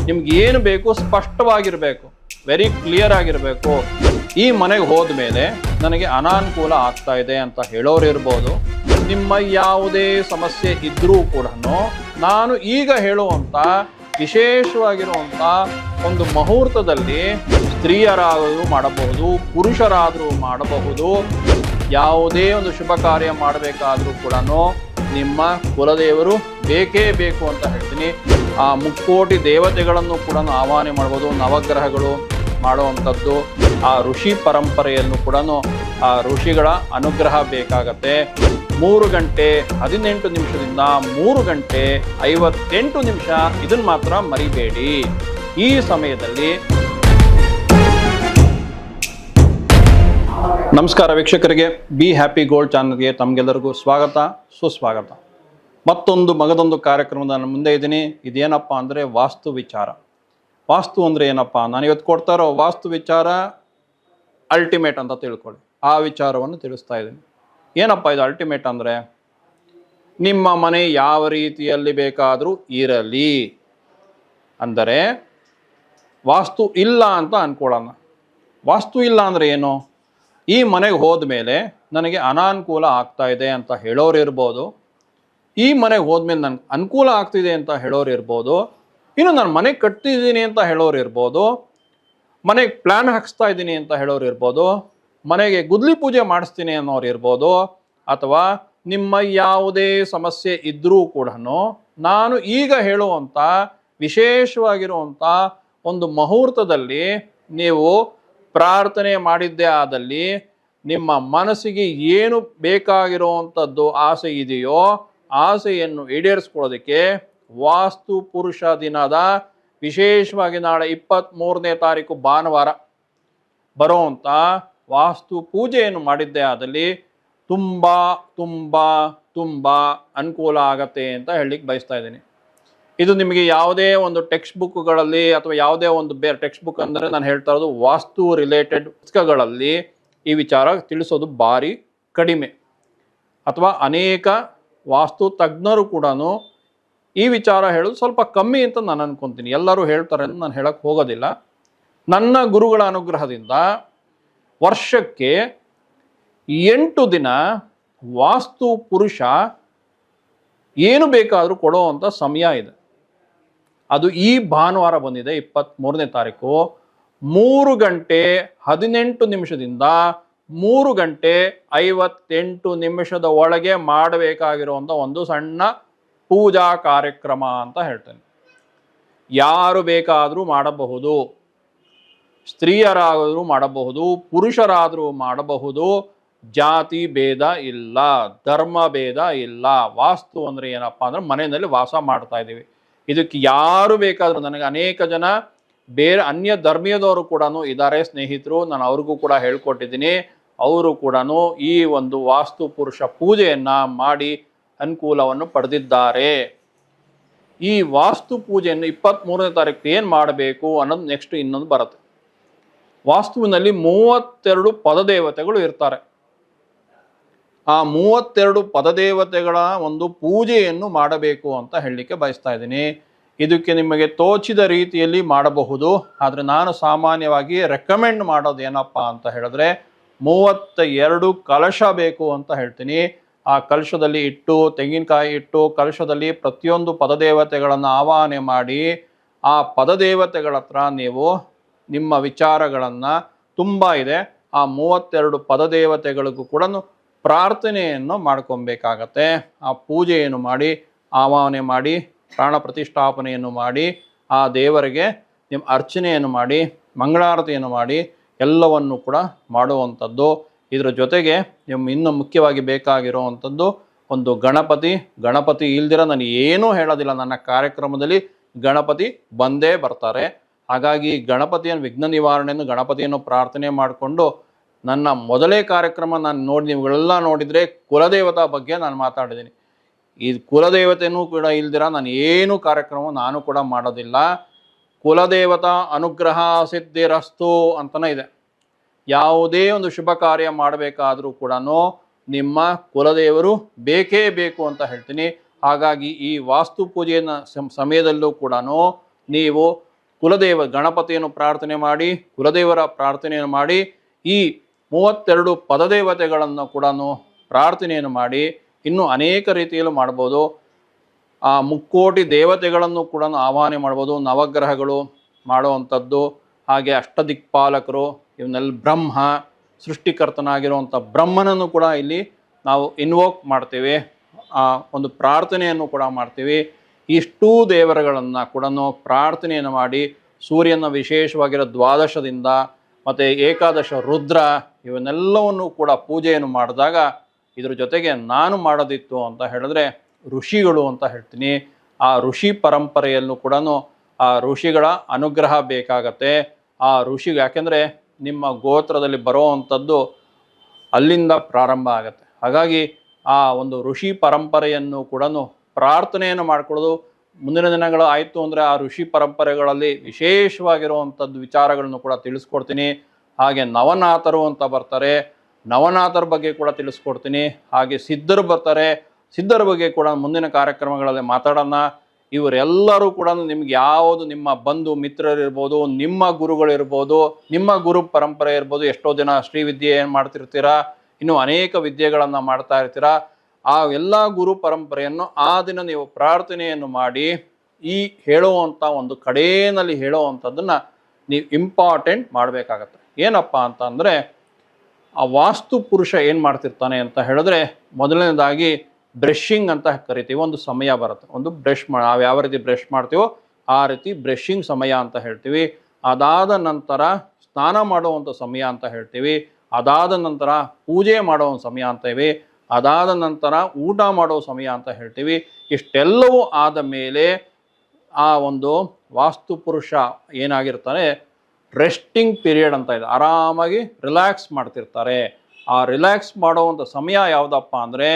ನಿಮ್ಗೆ ಏನು ಬೇಕು ಸ್ಪಷ್ಟವಾಗಿರಬೇಕು, ವೆರಿ ಕ್ಲಿಯರ್ ಆಗಿರಬೇಕು. ಈ ಮನೆಗೆ ಹೋದ ಮೇಲೆ ನನಗೆ ಅನಾನುಕೂಲ ಆಗ್ತಾ ಇದೆ ಅಂತ ಹೇಳೋರು ಇರ್ಬೋದು. ನಿಮ್ಮ ಯಾವುದೇ ಸಮಸ್ಯೆ ಇದ್ರೂ ಕೂಡ ನಾನು ಈಗ ಹೇಳುವಂಥ ವಿಶೇಷವಾಗಿರುವಂಥ ಒಂದು ಮುಹೂರ್ತದಲ್ಲಿ ಸ್ತ್ರೀಯರಾದರೂ ಮಾಡಬಹುದು, ಪುರುಷರಾದರೂ ಮಾಡಬಹುದು. ಯಾವುದೇ ಒಂದು ಶುಭ ಕಾರ್ಯ ಮಾಡಬೇಕಾದ್ರೂ ಕೂಡ ನಿಮ್ಮ ಕುಲದೇವರು ಬೇಕೇ ಬೇಕು ಅಂತ ಹೇಳ್ತೀನಿ. ಆ ಮುಕ್ಕೋಟಿ ದೇವತೆಗಳನ್ನು ಕೂಡ ಆಹ್ವಾನ ಮಾಡ್ಬೋದು. ನವಗ್ರಹಗಳು ಮಾಡುವಂಥದ್ದು, ಆ ಋಷಿ ಪರಂಪರೆಯನ್ನು ಕೂಡ ಆ ಋಷಿಗಳ ಅನುಗ್ರಹ ಬೇಕಾಗತ್ತೆ. 3 ಗಂಟೆ 18 ನಿಮಿಷದಿಂದ 3 ಗಂಟೆ 58 ನಿಮಿಷ, ಇದನ್ನು ಮಾತ್ರ ಮರಿಬೇಡಿ. ಈ ಸಮಯದಲ್ಲಿ ನಮಸ್ಕಾರ ವೀಕ್ಷಕರಿಗೆ, ಬಿ ಹ್ಯಾಪಿ ಗೋಲ್ಡ್ ಚಾನಲ್ಗೆ ತಮಗೆಲ್ಲರಿಗೂ ಸ್ವಾಗತ, ಸುಸ್ವಾಗತ. ಮತ್ತೊಂದು ಮಗದೊಂದು ಕಾರ್ಯಕ್ರಮದ ನಾನು ಮುಂದೆ ಇದ್ದೀನಿ. ಇದೇನಪ್ಪ ಅಂದರೆ ವಾಸ್ತು ವಿಚಾರ. ವಾಸ್ತು ಅಂದರೆ ಏನಪ್ಪ, ನಾನು ಇವತ್ತು ಕೊಡ್ತಾ ಇರೋ ವಾಸ್ತು ವಿಚಾರ ಅಲ್ಟಿಮೇಟ್ ಅಂತ ತಿಳ್ಕೊಳ್ಳಿ. ಆ ವಿಚಾರವನ್ನು ತಿಳಿಸ್ತಾ ಇದ್ದೀನಿ. ಏನಪ್ಪ ಇದು ಅಲ್ಟಿಮೇಟ್ ಅಂದರೆ, ನಿಮ್ಮ ಮನೆ ಯಾವ ರೀತಿಯಲ್ಲಿ ಬೇಕಾದರೂ ಇರಲಿ, ಅಂದರೆ ವಾಸ್ತು ಇಲ್ಲ ಅಂತ ಅಂದ್ಕೊಳ್ಳೋಣ. ವಾಸ್ತು ಇಲ್ಲ ಅಂದರೆ ಏನು? ಈ ಮನೆಗೆ ಹೋದ ಮೇಲೆ ನನಗೆ ಅನಾನುಕೂಲ ಆಗ್ತಾ ಇದೆ ಅಂತ ಹೇಳೋರು ಇರ್ಬೋದು. ಈ ಮನೆಗೆ ಹೋದ್ಮೇಲೆ ನನಗೆ ಅನುಕೂಲ ಆಗ್ತಿದೆ ಅಂತ ಹೇಳೋರು ಇರ್ಬೋದು. ಇನ್ನು ನಾನು ಮನೆ ಕಟ್ತಿದ್ದೀನಿ ಅಂತ ಹೇಳೋರು ಇರ್ಬೋದು. ಮನೆಗೆ ಪ್ಲ್ಯಾನ್ ಹಾಕಿಸ್ತಾ ಇದ್ದೀನಿ ಅಂತ ಹೇಳೋರು ಇರ್ಬೋದು. ಮನೆಗೆ ಗುದ್ಲಿ ಪೂಜೆ ಮಾಡಿಸ್ತೀನಿ ಅನ್ನೋರು ಇರ್ಬೋದು. ಅಥವಾ ನಿಮ್ಮ ಯಾವುದೇ ಸಮಸ್ಯೆ ಇದ್ದರೂ ಕೂಡ ನಾನು ಈಗ ಹೇಳುವಂಥ ವಿಶೇಷವಾಗಿರುವಂಥ ಒಂದು ಮುಹೂರ್ತದಲ್ಲಿ ನೀವು ಪ್ರಾರ್ಥನೆ ಮಾಡಿದ್ದೇ ಆದಲ್ಲಿ ನಿಮ್ಮ ಮನಸ್ಸಿಗೆ ಏನು ಬೇಕಾಗಿರುವಂಥದ್ದು ಆಸೆ ಇದೆಯೋ ಆಸೆಯನ್ನು ಈಡೇರಿಸ್ಕೊಳ್ಳೋದಕ್ಕೆ ವಾಸ್ತು ಪುರುಷ ದಿನದ ವಿಶೇಷವಾಗಿ ನಾಳೆ 23ನೇ ತಾರೀಕು ಭಾನುವಾರ ಬರುವಂಥ ವಾಸ್ತು ಪೂಜೆಯನ್ನು ಮಾಡಿದ್ದೇ ಆದಲ್ಲಿ ತುಂಬ ತುಂಬ ತುಂಬ ಅನುಕೂಲ ಆಗತ್ತೆ ಅಂತ ಹೇಳಲಿಕ್ಕೆ ಬಯಸ್ತಾ ಇದ್ದೀನಿ. ಇದು ನಿಮಗೆ ಯಾವುದೇ ಒಂದು ಟೆಕ್ಸ್ಟ್ ಬುಕ್ಗಳಲ್ಲಿ ಅಥವಾ ಯಾವುದೇ ಒಂದು ಬೇರೆ ಟೆಕ್ಸ್ಟ್ ಬುಕ್ ಅಂದರೆ ನಾನು ಹೇಳ್ತಾ ಇರೋದು ವಾಸ್ತು ರಿಲೇಟೆಡ್ ಪುಸ್ತಕಗಳಲ್ಲಿ ಈ ವಿಚಾರ ತಿಳಿಸೋದು ಭಾರಿ ಕಡಿಮೆ. ಅಥವಾ ಅನೇಕ ವಾಸ್ತು ತಜ್ಞರು ಕೂಡ ಈ ವಿಚಾರ ಹೇಳೋದು ಸ್ವಲ್ಪ ಕಮ್ಮಿ ಅಂತ ನಾನು ಅನ್ಕೊತೀನಿ. ಎಲ್ಲರೂ ಹೇಳ್ತಾರೆ ಅಂತ ನಾನು ಹೇಳಕ್ಕೆ ಹೋಗೋದಿಲ್ಲ. ನನ್ನ ಗುರುಗಳ ಅನುಗ್ರಹದಿಂದ ವರ್ಷಕ್ಕೆ 8 ದಿನ ವಾಸ್ತು ಪುರುಷ ಏನು ಬೇಕಾದರೂ ಕೊಡೋವಂಥ ಸಮಯ ಇದೆ. ಅದು ಈ ಭಾನುವಾರ ಬಂದಿದೆ 23ನೇ ತಾರೀಕು 3 ಗಂಟೆ 18 ನಿಮಿಷದಿಂದ 3 ಗಂಟೆ 58 ನಿಮಿಷದ ಒಳಗೆ ಮಾಡಬೇಕಾಗಿರುವಂಥ ಒಂದು ಸಣ್ಣ ಪೂಜಾ ಕಾರ್ಯಕ್ರಮ ಅಂತ ಹೇಳ್ತೇನೆ. ಯಾರು ಬೇಕಾದರೂ ಮಾಡಬಹುದು, ಸ್ತ್ರೀಯರಾದರೂ ಮಾಡಬಹುದು, ಪುರುಷರಾದರೂ ಮಾಡಬಹುದು. ಜಾತಿ ಭೇದ ಇಲ್ಲ, ಧರ್ಮ ಭೇದ ಇಲ್ಲ. ವಾಸ್ತು ಅಂದರೆ ಏನಪ್ಪ ಅಂದರೆ ಮನೆಯಲ್ಲಿ ವಾಸ ಮಾಡ್ತಾ ಇದ್ದೀವಿ. ಇದಕ್ಕೆ ಯಾರು ಬೇಕಾದರೂ, ನನಗೆ ಅನೇಕ ಜನ ಬೇರೆ ಅನ್ಯ ಧರ್ಮೀಯದವರು ಕೂಡ ಇದ್ದಾರೆ, ಸ್ನೇಹಿತರು. ನಾನು ಅವ್ರಿಗೂ ಕೂಡ ಹೇಳ್ಕೊಟ್ಟಿದ್ದೀನಿ. ಅವರು ಕೂಡ ಈ ಒಂದು ವಾಸ್ತು ಪುರುಷ ಪೂಜೆಯನ್ನು ಮಾಡಿ ಅನುಕೂಲವನ್ನು ಪಡೆದಿದ್ದಾರೆ. ಈ ವಾಸ್ತು ಪೂಜೆಯನ್ನು 23ನೇ ತಾರೀಕು ಏನು ಮಾಡಬೇಕು ಅನ್ನೋದು ನೆಕ್ಸ್ಟ್ ಇನ್ನೊಂದು ಬರುತ್ತೆ. ವಾಸ್ತುವಿನಲ್ಲಿ 32 ಪದದೇವತೆಗಳು ಇರ್ತಾರೆ. ಆ 32 ಪದದೇವತೆಗಳ ಒಂದು ಪೂಜೆಯನ್ನು ಮಾಡಬೇಕು ಅಂತ ಹೇಳಲಿಕ್ಕೆ ಬಯಸ್ತಾ ಇದ್ದೀನಿ. ಇದಕ್ಕೆ ನಿಮಗೆ ತೋಚಿದ ರೀತಿಯಲ್ಲಿ ಮಾಡಬಹುದು. ಆದರೆ ನಾನು ಸಾಮಾನ್ಯವಾಗಿ ರೆಕಮೆಂಡ್ ಮಾಡೋದು ಏನಪ್ಪ ಅಂತ ಹೇಳಿದ್ರೆ 32 ಕಲಶ ಬೇಕು ಅಂತ ಹೇಳ್ತೀನಿ. ಆ ಕಲಶದಲ್ಲಿ ಇಟ್ಟು, ತೆಂಗಿನಕಾಯಿ ಇಟ್ಟು, ಕಲಶದಲ್ಲಿ ಪ್ರತಿಯೊಂದು ಪದದೇವತೆಗಳನ್ನು ಆವಾಹನೆ ಮಾಡಿ ಆ ಪದದೇವತೆಗಳ ಹತ್ರ ನೀವು ನಿಮ್ಮ ವಿಚಾರಗಳನ್ನು ತುಂಬ ಇದೆ ಆ 32 ಪದದೇವತೆಗಳಿಗೂ ಕೂಡ ಪ್ರಾರ್ಥನೆಯನ್ನು ಮಾಡ್ಕೊಬೇಕಾಗತ್ತೆ. ಆ ಪೂಜೆಯನ್ನು ಮಾಡಿ, ಆವಾಹನೆ ಮಾಡಿ, ಪ್ರಾಣ ಪ್ರತಿಷ್ಠಾಪನೆಯನ್ನು ಮಾಡಿ, ಆ ದೇವರಿಗೆ ನಿಮ್ಮ ಅರ್ಚನೆಯನ್ನು ಮಾಡಿ, ಮಂಗಳಾರತಿಯನ್ನು ಮಾಡಿ ಎಲ್ಲವನ್ನು ಕೂಡ ಮಾಡುವಂಥದ್ದು. ಇದರ ಜೊತೆಗೆ ನಿಮ್ಮ ಇನ್ನು ಮುಖ್ಯವಾಗಿ ಬೇಕಾಗಿರುವಂಥದ್ದು ಒಂದು ಗಣಪತಿ ಇಲ್ದಿರ ನಾನು ಏನೂ ಹೇಳೋದಿಲ್ಲ. ನನ್ನ ಕಾರ್ಯಕ್ರಮದಲ್ಲಿ ಗಣಪತಿ ಬಂದೇ ಬರ್ತಾರೆ. ಹಾಗಾಗಿ ಗಣಪತಿಯನ್ನು, ವಿಘ್ನ ನಿವಾರಣೆಯನ್ನು, ಗಣಪತಿಯನ್ನು ಪ್ರಾರ್ಥನೆ ಮಾಡಿಕೊಂಡು ನನ್ನ ಮೊದಲೇ ಕಾರ್ಯಕ್ರಮ ನೀವುಗಳೆಲ್ಲ ನೋಡಿದರೆ ಕುಲದೇವತಾ ಬಗ್ಗೆ ನಾನು ಮಾತಾಡಿದ್ದೀನಿ. ಈ ಕುಲದೇವತೆಯೂ ಕೂಡ ಇಲ್ದಿರ ನಾನು ಏನು ಕಾರ್ಯಕ್ರಮ ನಾನು ಕೂಡ ಮಾಡೋದಿಲ್ಲ. ಕುಲದೇವತಾ ಅನುಗ್ರಹ ಸಿದ್ಧಿರಸ್ತು ಅಂತಲೇ ಇದೆ. ಯಾವುದೇ ಒಂದು ಶುಭ ಕಾರ್ಯ ಮಾಡಬೇಕಾದರೂ ಕೂಡ ನಿಮ್ಮ ಕುಲದೇವರು ಬೇಕೇ ಬೇಕು ಅಂತ ಹೇಳ್ತೀನಿ. ಹಾಗಾಗಿ ಈ ವಾಸ್ತು ಪೂಜೆಯ ಸಮಯದಲ್ಲೂ ಕೂಡ ನೀವು ಕುಲದೇವ ಗಣಪತಿಯನ್ನು ಪ್ರಾರ್ಥನೆ ಮಾಡಿ, ಕುಲದೇವರ ಪ್ರಾರ್ಥನೆಯನ್ನು ಮಾಡಿ, ಈ 32 ಪದದೇವತೆಗಳನ್ನು ಕೂಡ ಪ್ರಾರ್ಥನೆಯನ್ನು ಮಾಡಿ, ಇನ್ನೂ ಅನೇಕ ರೀತಿಯಲ್ಲೂ ಮಾಡ್ಬೋದು. ಆ ಮುಕ್ಕೋಟಿ ದೇವತೆಗಳನ್ನು ಕೂಡ ಆವಾಹನೆ ಮಾಡ್ಬೋದು, ನವಗ್ರಹಗಳು ಮಾಡುವಂಥದ್ದು, ಹಾಗೆ ಅಷ್ಟದಿಕ್ಪಾಲಕರು, ಇವನ್ನೆಲ್ಲ ಬ್ರಹ್ಮ, ಸೃಷ್ಟಿಕರ್ತನಾಗಿರುವಂಥ ಬ್ರಹ್ಮನನ್ನು ಕೂಡ ಇಲ್ಲಿ ನಾವು ಇನ್ವೋಕ್ ಮಾಡ್ತೇವೆ, ಒಂದು ಪ್ರಾರ್ಥನೆಯನ್ನು ಕೂಡ ಮಾಡ್ತೀವಿ. ಇಷ್ಟೂ ದೇವರುಗಳನ್ನು ಕೂಡ ಪ್ರಾರ್ಥನೆಯನ್ನು ಮಾಡಿ, ಸೂರ್ಯನ ವಿಶೇಷವಾಗಿರೋ ದ್ವಾದಶದಿಂದ ಮತ್ತು ಏಕಾದಶ ರುದ್ರ ಇವನ್ನೆಲ್ಲವನ್ನು ಕೂಡ ಪೂಜೆಯನ್ನು ಮಾಡಿದಾಗ, ಇದ್ರ ಜೊತೆಗೆ ನಾನು ಮಾಡೋದಿತ್ತು ಅಂತ ಹೇಳಿದ್ರೆ ಋಷಿಗಳು ಅಂತ ಹೇಳ್ತೀನಿ. ಆ ಋಷಿ ಪರಂಪರೆಯಲ್ಲೂ ಕೂಡ ಆ ಋಷಿಗಳ ಅನುಗ್ರಹ ಬೇಕಾಗತ್ತೆ. ಆ ಋಷಿಗೆ, ಯಾಕೆಂದರೆ ನಿಮ್ಮ ಗೋತ್ರದಲ್ಲಿ ಬರೋವಂಥದ್ದು ಅಲ್ಲಿಂದ ಪ್ರಾರಂಭ ಆಗುತ್ತೆ. ಹಾಗಾಗಿ ಆ ಒಂದು ಋಷಿ ಪರಂಪರೆಯನ್ನು ಕೂಡ ಪ್ರಾರ್ಥನೆಯನ್ನು ಮಾಡ್ಕೊಳ್ಳೋದು. ಮುಂದಿನ ದಿನಗಳು ಆಯಿತು ಅಂದರೆ ಆ ಋಷಿ ಪರಂಪರೆಗಳಲ್ಲಿ ವಿಶೇಷವಾಗಿರುವಂಥದ್ದು ವಿಚಾರಗಳನ್ನು ಕೂಡ ತಿಳಿಸ್ಕೊಡ್ತೀನಿ. ಹಾಗೆ ನವನಾಥರು ಅಂತ ಬರ್ತಾರೆ, ನವನಾಥರ ಬಗ್ಗೆ ಕೂಡ ತಿಳಿಸ್ಕೊಡ್ತೀನಿ. ಹಾಗೆ ಸಿದ್ಧರು ಬರ್ತಾರೆ, ಸಿದ್ಧರ ಬಗ್ಗೆ ಕೂಡ ಮುಂದಿನ ಕಾರ್ಯಕ್ರಮಗಳಲ್ಲಿ ಮಾತಾಡೋಣ. ಇವರೆಲ್ಲರೂ ಕೂಡ ನಿಮ್ಗೆ ಯಾವುದು ನಿಮ್ಮ ಬಂಧು ಮಿತ್ರರಿರ್ಬೋದು, ನಿಮ್ಮ ಗುರುಗಳಿರ್ಬೋದು, ನಿಮ್ಮ ಗುರು ಪರಂಪರೆ ಇರ್ಬೋದು. ಎಷ್ಟೋ ಜನ ಶ್ರೀವಿದ್ಯೆ ಏನು ಮಾಡ್ತಿರ್ತೀರಾ, ಇನ್ನೂ ಅನೇಕ ವಿದ್ಯೆಗಳನ್ನು ಮಾಡ್ತಾ ಇರ್ತೀರಾ. ಆ ಎಲ್ಲ ಗುರು ಪರಂಪರೆಯನ್ನು ಆ ದಿನ ನೀವು ಪ್ರಾರ್ಥನೆಯನ್ನು ಮಾಡಿ, ಈ ಹೇಳುವಂಥ ಒಂದು ಕಡೇನಲ್ಲಿ ಹೇಳುವಂಥದ್ದನ್ನು ನೀವು ಇಂಪಾರ್ಟೆಂಟ್ ಮಾಡಬೇಕಾಗತ್ತೆ. ಏನಪ್ಪ ಅಂತ ಅಂದರೆ, ಆ ವಾಸ್ತು ಪುರುಷ ಏನು ಮಾಡ್ತಿರ್ತಾನೆ ಅಂತ ಹೇಳಿದ್ರೆ, ಮೊದಲನೇದಾಗಿ ಬ್ರಷಿಂಗ್ ಅಂತ ಕರಿತೀವಿ. ಒಂದು ಸಮಯ ಬರುತ್ತೆ, ಒಂದು ಬ್ರಷ್ ನಾವು ಯಾವ ರೀತಿ ಬ್ರಷ್ ಮಾಡ್ತೀವೋ ಆ ರೀತಿ ಬ್ರಷಿಂಗ್ ಸಮಯ ಅಂತ ಹೇಳ್ತೀವಿ. ಅದಾದ ನಂತರ ಸ್ನಾನ ಮಾಡುವಂಥ ಸಮಯ ಅಂತ ಹೇಳ್ತೀವಿ. ಅದಾದ ನಂತರ ಪೂಜೆ ಮಾಡೋ ಒಂದು ಸಮಯ ಅಂತೀವಿ. ಅದಾದ ನಂತರ ಊಟ ಮಾಡೋ ಸಮಯ ಅಂತ ಹೇಳ್ತೀವಿ. ಇಷ್ಟೆಲ್ಲವೂ ಆದ ಮೇಲೆ ಆ ಒಂದು ವಾಸ್ತು ಪುರುಷ ಏನಾಗಿರ್ತಾನೆ, ರೆಸ್ಟಿಂಗ್ ಪೀರಿಯಡ್ ಅಂತ ಇದೆ, ಆರಾಮಾಗಿ ರಿಲ್ಯಾಕ್ಸ್ ಮಾಡ್ತಿರ್ತಾರೆ. ಆ ರಿಲ್ಯಾಕ್ಸ್ ಮಾಡುವಂಥ ಸಮಯ ಯಾವುದಪ್ಪ ಅಂದರೆ,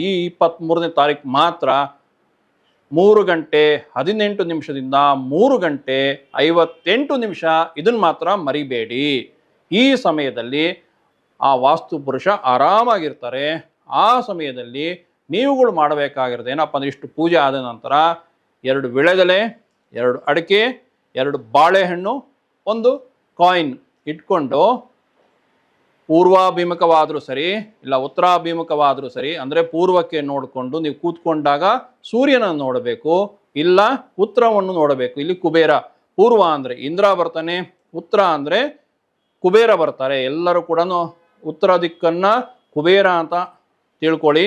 ಈ 23ನೇ ತಾರೀಕು ಮಾತ್ರ 3 ಗಂಟೆ 18 ನಿಮಿಷದಿಂದ 3 ಗಂಟೆ 58 ನಿಮಿಷ, ಇದನ್ನು ಮಾತ್ರ ಮರಿಬೇಡಿ. ಈ ಸಮಯದಲ್ಲಿ ಆ ವಾಸ್ತು ಪುರುಷ ಆರಾಮಾಗಿರ್ತಾರೆ. ಆ ಸಮಯದಲ್ಲಿ ನೀವುಗಳು ಮಾಡಬೇಕಾಗಿರೋದು ಏನಪ್ಪ ಅಂದರೆ, ಇಷ್ಟು ಪೂಜೆ ಆದ ನಂತರ 2 ವಿಳೆದೆಲೆ, 2 ಅಡಿಕೆ, 2 ಬಾಳೆಹಣ್ಣು, 1 ಕಾಯಿನ್ ಇಟ್ಕೊಂಡು, ಪೂರ್ವಾಭಿಮುಖವಾದರೂ ಸರಿ ಇಲ್ಲ ಉತ್ತರಾಭಿಮುಖವಾದರೂ ಸರಿ, ಅಂದರೆ ಪೂರ್ವಕ್ಕೆ ನೋಡಿಕೊಂಡು ನೀವು ಕೂತ್ಕೊಂಡಾಗ ಸೂರ್ಯನನ್ನು ನೋಡಬೇಕು, ಇಲ್ಲ ಉತ್ತರವನ್ನು ನೋಡಬೇಕು. ಇಲ್ಲಿ ಕುಬೇರ, ಪೂರ್ವ ಅಂದರೆ ಇಂದ್ರ ಬರ್ತಾನೆ, ಉತ್ತರ ಅಂದರೆ ಕುಬೇರ ಬರ್ತಾರೆ. ಎಲ್ಲರೂ ಕೂಡ ಉತ್ತರ ದಿಕ್ಕನ್ನು ಕುಬೇರ ಅಂತ ತಿಳ್ಕೊಳ್ಳಿ.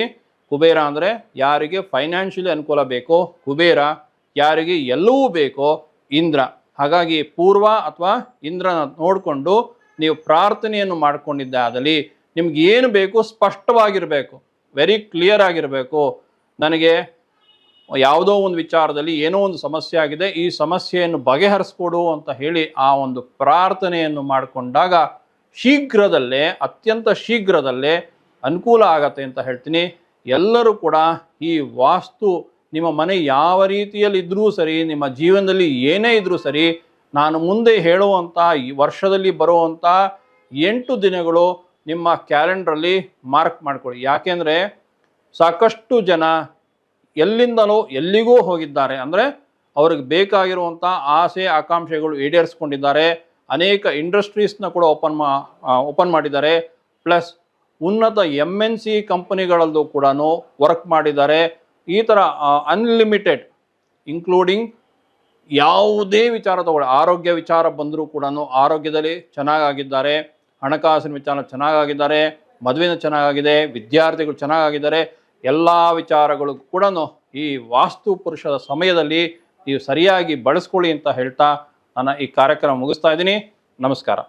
ಕುಬೇರ ಅಂದರೆ ಯಾರಿಗೆ ಫೈನಾನ್ಷಿಯಲಿ ಅನುಕೂಲ ಬೇಕೋ ಕುಬೇರ, ಯಾರಿಗೆ ಎಲ್ಲವೂ ಬೇಕೋ ಇಂದ್ರ. ಹಾಗಾಗಿ ಪೂರ್ವ ಅಥವಾ ಇಂದ್ರನ ನೋಡಿಕೊಂಡು ನೀವು ಪ್ರಾರ್ಥನೆಯನ್ನು ಮಾಡಿಕೊಂಡಿದ್ದಾದಲ್ಲಿ ನಿಮ್ಗೆ ಏನು ಬೇಕು ಸ್ಪಷ್ಟವಾಗಿರಬೇಕು, ವೆರಿ ಕ್ಲಿಯರ್ ಆಗಿರಬೇಕು. ನನಗೆ ಯಾವುದೋ ಒಂದು ವಿಚಾರದಲ್ಲಿ ಏನೋ ಒಂದು ಸಮಸ್ಯೆ ಆಗಿದೆ, ಈ ಸಮಸ್ಯೆಯನ್ನು ಬಗೆಹರಿಸ್ಕೊಡು ಅಂತ ಹೇಳಿ ಆ ಒಂದು ಪ್ರಾರ್ಥನೆಯನ್ನು ಮಾಡಿಕೊಂಡಾಗ ಶೀಘ್ರದಲ್ಲೇ, ಅತ್ಯಂತ ಶೀಘ್ರದಲ್ಲೇ ಅನುಕೂಲ ಆಗತ್ತೆ ಅಂತ ಹೇಳ್ತೀನಿ. ಎಲ್ಲರೂ ಕೂಡ ಈ ವಾಸ್ತು, ನಿಮ್ಮ ಮನೆ ಯಾವ ರೀತಿಯಲ್ಲಿ ಇದ್ರೂ ಸರಿ, ನಿಮ್ಮ ಜೀವನದಲ್ಲಿ ಏನೇ ಇದ್ರೂ ಸರಿ, ನಾನು ಮುಂದೆ ಹೇಳುವಂಥ ಈ ವರ್ಷದಲ್ಲಿ ಬರುವಂಥ 8 ದಿನಗಳು ನಿಮ್ಮ ಕ್ಯಾಲೆಂಡ್ರಲ್ಲಿ ಮಾರ್ಕ್ ಮಾಡ್ಕೊಳ್ಳಿ. ಯಾಕೆಂದರೆ ಸಾಕಷ್ಟು ಜನ ಎಲ್ಲಿಂದಲೋ ಎಲ್ಲಿಗೂ ಹೋಗಿದ್ದಾರೆ, ಅಂದರೆ ಅವ್ರಿಗೆ ಬೇಕಾಗಿರುವಂಥ ಆಸೆ ಆಕಾಂಕ್ಷೆಗಳು ಈಡೇರಿಸ್ಕೊಂಡಿದ್ದಾರೆ. ಅನೇಕ ಇಂಡಸ್ಟ್ರೀಸ್ನ ಕೂಡ ಓಪನ್ ಮಾಡಿದ್ದಾರೆ. ಪ್ಲಸ್ ಉನ್ನತ MNC ಕಂಪನಿಗಳಲ್ಲೂ ಕೂಡ ವರ್ಕ್ ಮಾಡಿದ್ದಾರೆ. ಈ ಥರ ಅನ್ಲಿಮಿಟೆಡ್, ಇನ್ಕ್ಲೂಡಿಂಗ್ ಯಾವುದೇ ವಿಚಾರ ತಗೊಳ್ಳಿ, ಆರೋಗ್ಯ ವಿಚಾರ ಬಂದರೂ ಕೂಡ ಆರೋಗ್ಯದಲ್ಲಿ ಚೆನ್ನಾಗಾಗಿದ್ದಾರೆ, ಹಣಕಾಸಿನ ವಿಚಾರ ಚೆನ್ನಾಗಾಗಿದ್ದಾರೆ, ಮದುವೆನ ಚೆನ್ನಾಗಿದೆ, ವಿದ್ಯಾರ್ಥಿಗಳು ಚೆನ್ನಾಗಿದ್ದಾರೆ. ಎಲ್ಲ ವಿಚಾರಗಳು ಕೂಡ ಈ ವಾಸ್ತು ಪುರುಷದ ಸಮಯದಲ್ಲಿ ನೀವು ಸರಿಯಾಗಿ ಬಳಸ್ಕೊಳ್ಳಿ ಅಂತ ಹೇಳ್ತಾ ನನ್ನ ಈ ಕಾರ್ಯಕ್ರಮ ಮುಗಿಸ್ತಾ ಇದ್ದೀನಿ. ನಮಸ್ಕಾರ.